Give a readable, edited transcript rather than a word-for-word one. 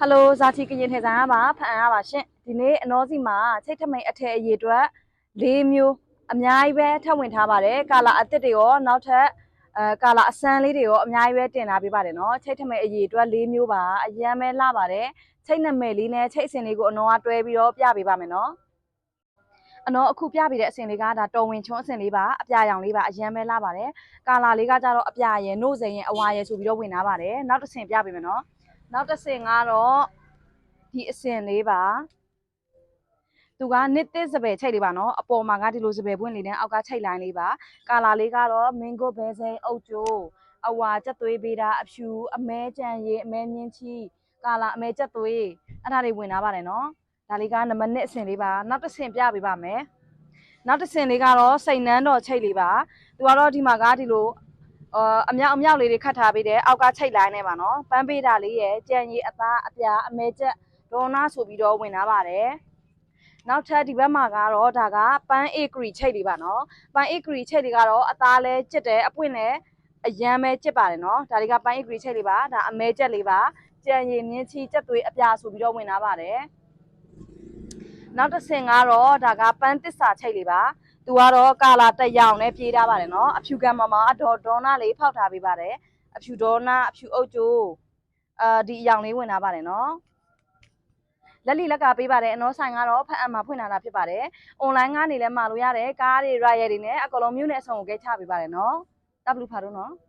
Hello ဇာတိကရင်ထေဆိုင်ရပါဖန်ရပါရှင်ဒီနေ့အနောစီမှာချိတ်ထမိန်အထည်အရေအတွက်၄မျိုးအများကြီးပဲထပ်ဝင်ထားပါတယ်ကာလာအသစ်တွေရောနောက်ထပ်ကာလာအစမ်းလေးတွေရောအများကြီးပဲတင်လာပေးပါတယ်နော်ချိတ်ထမိန်အရေအတွက်၄မျိုးပါအရန်ပဲလှပါတယ်ချိတ်နမယ်လေးနဲ့ချိတ်အစင်လေးကိုအနောကတွဲပြီးတော့ပြပေးပါမယ်နော်အနောအခုပြပေးတဲ့အစင်လေးကဒါတော်ဝင်ချွန်းအစင်လေးပါအပြာရောင်လေးပါအရန်ပဲလှပါတယ်ကာလာလေးကကြတော့အပြာရယ်နှုတ်စိန်ရယ်အဝါရယ်ဆိုပြီးတော့ဝင်ထားပါတယ်နောက်တစ်ဆင်ပြပေးမယ်နော်နောက်တစ်ဆင်ကတော့ဒီအစင်လေးပါသူကနှစ်သစ်စပယ်ချိတ်လေးပါနော်အပေါ်မှာကဒီလိုစပယ်ပွင့်လေးနဲ့အောက်ကချိတ်လိုင်းလေးပါကာလာလေးကတော့မင်းကိုဘဲစိန်အုတ်ကျိုးအဝါကြက်သွေးပေးတာအဖြူအမဲကြံရည်အမဲမြင့်ချီကာလာအမဲကြက်သွေးအဲ့ဒါတွေဝင်ထားပါတယ်နော်ဒါလေးကနံပါတ်1အစင်လေးပါနောက်တစ်ဆင်ပြပေးပါမယ်နောက်တစ်ဆင်လေးကတော့စိန်နန်းတော်ချိတ်လေးပါသူကတော့ဒီမှာကဒီလိုအမြောက်လေးတွေခတ်ထားပေးတယ်အောက်ကချိတ်လိုင်းနဲ့ပါနော်ပန်းပေးတာလေးရယ်ကြံရည်အသားအပြာအမဲကြက်ဒေါနာဆိုပြီးတော့ဝင်ထားပါတယ်နောက်ထပ်ဒီဘက်မှာကတော့ဒါကပန်းအေဂရီချိတ်လေးပါနော်ပန်းအေဂရီချိတ်လေးကတော့အသားလဲကျစ်တယ်အပွင့်လဲအရန်ပဲကျစ်ပါတယ်နော်ဒါလေးကပန်းအေဂရီချိတ်လေးပါဒါအမဲကြက်လေးပါကြံရည်မြင့်ချီကြက်သွေးအပြာဆိုပြီးတော့ဝင်ထားပါတယ်နောက်တစ်ဆင့်ကတော့ဒါကပန်းတစ္ဆာချိတ်လေးပါသူကတော့ကာလာတက်ရောင်နဲ့ပြေးထားပါတယ်နော်အဖြူကံမမဒေါနာလေးဖောက်ထားပေးပါတယ်အဖြူဒေါနာအဖြူအုတ်ကျိုးဒီအရောင်လေးဝင်ထားပါတယ်နော်လက်လီလက်ကပေးပါတယ်အနောဆိုင်ကတော့ဖတ်အံမှာဖွင့်လာတာဖြစ်ပါတယ်။ online ကနေလည်းမှာလို့ရတယ်ကားတွေ rider တွေနဲ့အကုန်လုံးမြို့နယ်အဆောင်ကိုဂိတ်ချပေးပါတယ်နော်။တပ်ဘလူဖာတို့နော်။